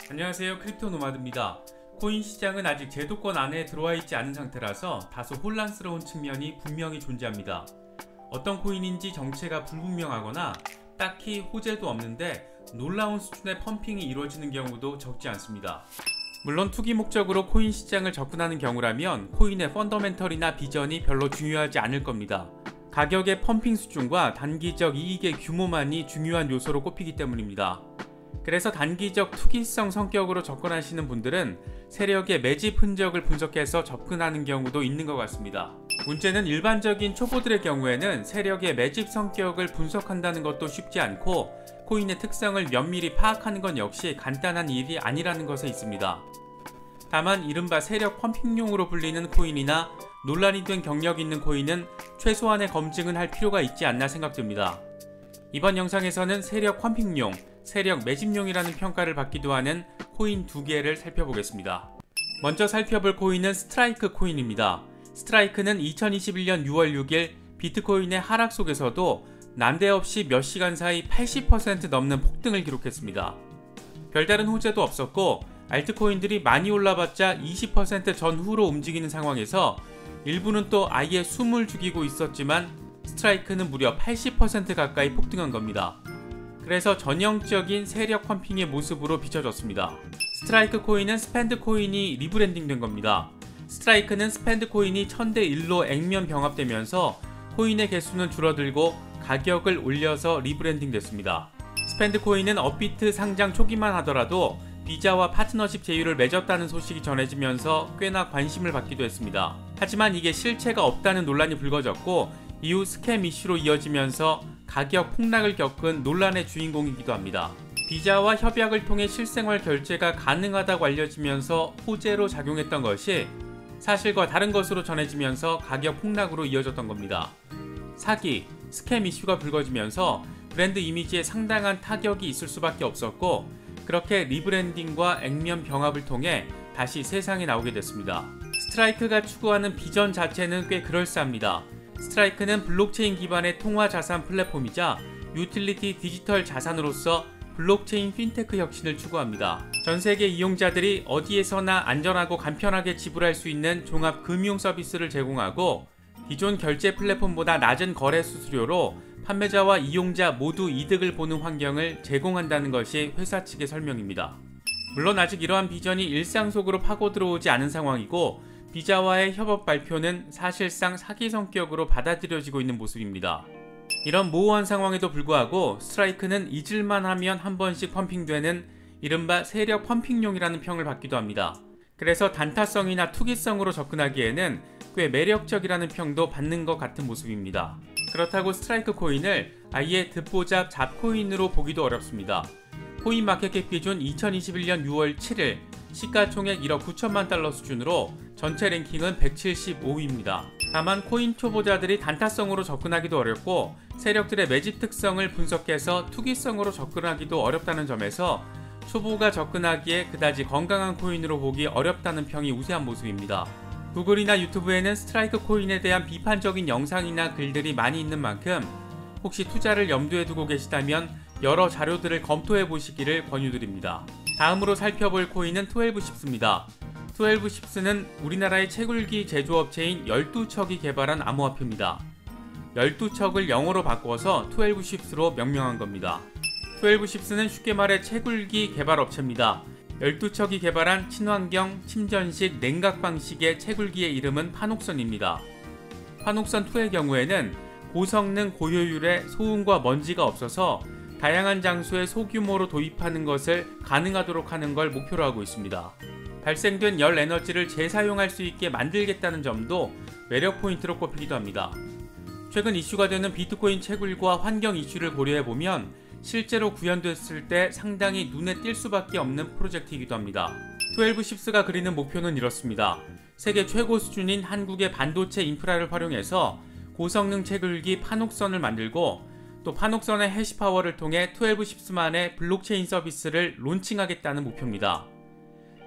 안녕하세요, 크립토 노마드입니다. 코인 시장은 아직 제도권 안에 들어와 있지 않은 상태라서 다소 혼란스러운 측면이 분명히 존재합니다. 어떤 코인인지 정체가 불분명하거나 딱히 호재도 없는데 놀라운 수준의 펌핑이 이루어지는 경우도 적지 않습니다. 물론 투기 목적으로 코인 시장을 접근하는 경우라면 코인의 펀더멘털이나 비전이 별로 중요하지 않을 겁니다. 가격의 펌핑 수준과 단기적 이익의 규모만이 중요한 요소로 꼽히기 때문입니다. 그래서 단기적 투기성 성격으로 접근하시는 분들은 세력의 매집 흔적을 분석해서 접근하는 경우도 있는 것 같습니다. 문제는 일반적인 초보들의 경우에는 세력의 매집 성격을 분석한다는 것도 쉽지 않고 코인의 특성을 면밀히 파악하는 건 역시 간단한 일이 아니라는 것에 있습니다. 다만 이른바 세력 펌핑용으로 불리는 코인이나 논란이 된 경력이 있는 코인은 최소한의 검증은 할 필요가 있지 않나 생각됩니다. 이번 영상에서는 세력 펌핑용, 세력 매집용이라는 평가를 받기도 하는 코인 두 개를 살펴보겠습니다. 먼저 살펴볼 코인은 스트라이크 코인입니다. 스트라이크는 2021년 6월 6일 비트코인의 하락 속에서도 난데없이 몇 시간 사이 80% 넘는 폭등을 기록했습니다. 별다른 호재도 없었고 알트코인들이 많이 올라봤자 20% 전후로 움직이는 상황에서 일부는 또 아예 숨을 죽이고 있었지만 스트라이크는 무려 80% 가까이 폭등한 겁니다. 그래서 전형적인 세력 펌핑의 모습으로 비춰졌습니다. 스트라이크 코인은 스펜드 코인이 리브랜딩 된 겁니다. 스트라이크는 스펜드 코인이 1000대1로 액면 병합되면서 코인의 개수는 줄어들고 가격을 올려서 리브랜딩 됐습니다. 스펜드 코인은 업비트 상장 초기만 하더라도 비자와 파트너십 제휴를 맺었다는 소식이 전해지면서 꽤나 관심을 받기도 했습니다. 하지만 이게 실체가 없다는 논란이 불거졌고 이후 스캠 이슈로 이어지면서 가격 폭락을 겪은 논란의 주인공이기도 합니다. 비자와 협약을 통해 실생활 결제가 가능하다고 알려지면서 호재로 작용했던 것이 사실과 다른 것으로 전해지면서 가격 폭락으로 이어졌던 겁니다. 사기, 스캠 이슈가 불거지면서 브랜드 이미지에 상당한 타격이 있을 수밖에 없었고 그렇게 리브랜딩과 액면 병합을 통해 다시 세상에 나오게 됐습니다. 스트라이크가 추구하는 비전 자체는 꽤 그럴싸합니다. 스트라이크는 블록체인 기반의 통화 자산 플랫폼이자 유틸리티 디지털 자산으로서 블록체인 핀테크 혁신을 추구합니다. 전 세계 이용자들이 어디에서나 안전하고 간편하게 지불할 수 있는 종합 금융 서비스를 제공하고 기존 결제 플랫폼보다 낮은 거래 수수료로 판매자와 이용자 모두 이득을 보는 환경을 제공한다는 것이 회사 측의 설명입니다. 물론 아직 이러한 비전이 일상 속으로 파고 들어오지 않은 상황이고 비자와의 협업 발표는 사실상 사기 성격으로 받아들여지고 있는 모습입니다. 이런 모호한 상황에도 불구하고 스트라이크는 잊을만 하면 한 번씩 펌핑되는 이른바 세력 펌핑용이라는 평을 받기도 합니다. 그래서 단타성이나 투기성으로 접근하기에는 꽤 매력적이라는 평도 받는 것 같은 모습입니다. 그렇다고 스트라이크 코인을 아예 듣보잡 잡코인으로 보기도 어렵습니다. 코인마켓캡 기준 2021년 6월 7일 시가총액 1억 9천만 달러 수준으로 전체 랭킹은 175위입니다. 다만 코인 초보자들이 단타성으로 접근하기도 어렵고 세력들의 매집 특성을 분석해서 투기성으로 접근하기도 어렵다는 점에서 초보가 접근하기에 그다지 건강한 코인으로 보기 어렵다는 평이 우세한 모습입니다. 구글이나 유튜브에는 스트라이크 코인에 대한 비판적인 영상이나 글들이 많이 있는 만큼 혹시 투자를 염두에 두고 계시다면 여러 자료들을 검토해 보시기를 권유드립니다. 다음으로 살펴볼 코인은 12ships입니다. 12ships는 우리나라의 채굴기 제조업체인 12척이 개발한 암호화폐입니다. 12척을 영어로 바꿔서 12ships로 명명한 겁니다. 12ships는 쉽게 말해 채굴기 개발업체입니다. 12척이 개발한 친환경, 침전식, 냉각 방식의 채굴기의 이름은 파녹선입니다. 파녹선2의 경우에는 고성능 고효율에 소음과 먼지가 없어서 다양한 장소에 소규모로 도입하는 것을 가능하도록 하는 걸 목표로 하고 있습니다. 발생된 열 에너지를 재사용할 수 있게 만들겠다는 점도 매력 포인트로 꼽히기도 합니다. 최근 이슈가 되는 비트코인 채굴과 환경 이슈를 고려해보면 실제로 구현됐을 때 상당히 눈에 띌 수밖에 없는 프로젝트이기도 합니다. 12ships가 그리는 목표는 이렇습니다. 세계 최고 수준인 한국의 반도체 인프라를 활용해서 고성능 채굴기 파녹선을 만들고 또 파녹선의 해시파워를 통해 12ships만의 블록체인 서비스를 론칭하겠다는 목표입니다.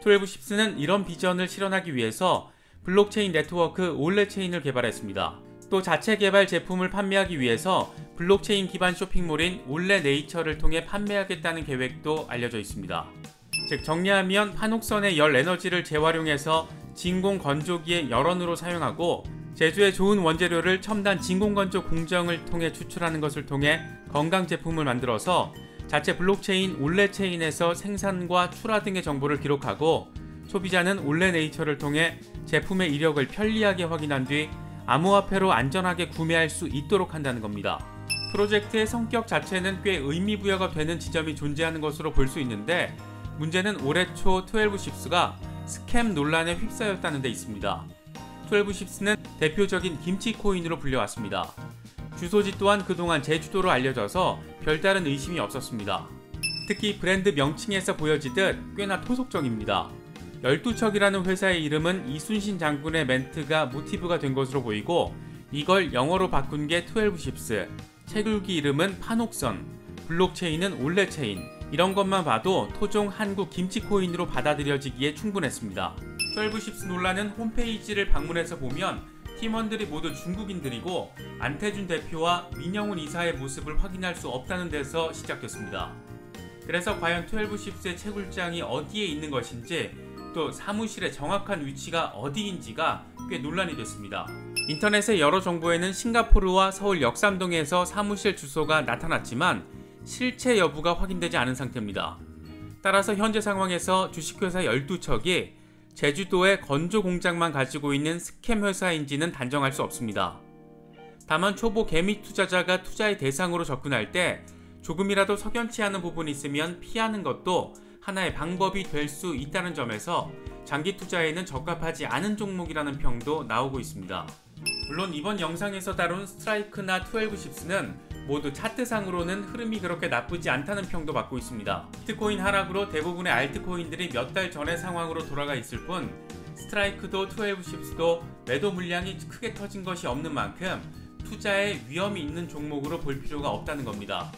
12ships는 이런 비전을 실현하기 위해서 블록체인 네트워크 올레체인을 개발했습니다. 또 자체 개발 제품을 판매하기 위해서 블록체인 기반 쇼핑몰인 올레네이처를 통해 판매하겠다는 계획도 알려져 있습니다. 즉 정리하면 판옥선의 열 에너지를 재활용해서 진공 건조기의 열원으로 사용하고 제조에 좋은 원재료를 첨단 진공건조 공정을 통해 추출하는 것을 통해 건강 제품을 만들어서 자체 블록체인 올레체인에서 생산과 출하 등의 정보를 기록하고 소비자는 올레네이처를 통해 제품의 이력을 편리하게 확인한 뒤 암호화폐로 안전하게 구매할 수 있도록 한다는 겁니다. 프로젝트의 성격 자체는 꽤 의미부여가 되는 지점이 존재하는 것으로 볼 수 있는데 문제는 올해 초 12ships가 스캠 논란에 휩싸였다는 데 있습니다. 12ships는 대표적인 김치 코인으로 불려왔습니다. 주소지 또한 그동안 제주도로 알려져서 별다른 의심이 없었습니다. 특히 브랜드 명칭에서 보여지듯 꽤나 토속적입니다. 12척이라는 회사의 이름은 이순신 장군의 멘트가 모티브가 된 것으로 보이고 이걸 영어로 바꾼 게 12ships, 채굴기 이름은 판옥선, 블록체인은 올레체인, 이런 것만 봐도 토종 한국 김치코인으로 받아들여지기에 충분했습니다. 12ships 논란은 홈페이지를 방문해서 보면 팀원들이 모두 중국인들이고 안태준 대표와 민영훈 이사의 모습을 확인할 수 없다는 데서 시작됐습니다. 그래서 과연 12ships의 채굴장이 어디에 있는 것인지 또 사무실의 정확한 위치가 어디인지가 꽤 논란이 됐습니다. 인터넷의 여러 정보에는 싱가포르와 서울 역삼동에서 사무실 주소가 나타났지만 실체 여부가 확인되지 않은 상태입니다. 따라서 현재 상황에서 주식회사 12척이 제주도의 건조 공장만 가지고 있는 스캠 회사인지는 단정할 수 없습니다. 다만 초보 개미 투자자가 투자의 대상으로 접근할 때 조금이라도 석연치 않은 부분이 있으면 피하는 것도 하나의 방법이 될 수 있다는 점에서 장기 투자에는 적합하지 않은 종목이라는 평도 나오고 있습니다. 물론 이번 영상에서 다룬 스트라이크나 12ships는 모두 차트상으로는 흐름이 그렇게 나쁘지 않다는 평도 받고 있습니다. 비트코인 하락으로 대부분의 알트코인들이 몇 달 전의 상황으로 돌아가 있을 뿐 스트라이크도 12ships도 매도 물량이 크게 터진 것이 없는 만큼 투자에 위험이 있는 종목으로 볼 필요가 없다는 겁니다.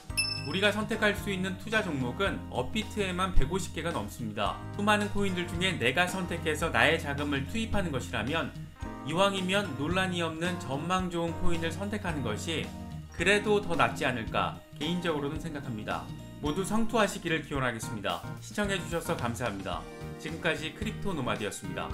우리가 선택할 수 있는 투자 종목은 업비트에만 150개가 넘습니다. 수많은 코인들 중에 내가 선택해서 나의 자금을 투입하는 것이라면 이왕이면 논란이 없는 전망 좋은 코인을 선택하는 것이 그래도 더 낫지 않을까 개인적으로는 생각합니다. 모두 성투하시기를 기원하겠습니다. 시청해주셔서 감사합니다. 지금까지 크립토노마드였습니다.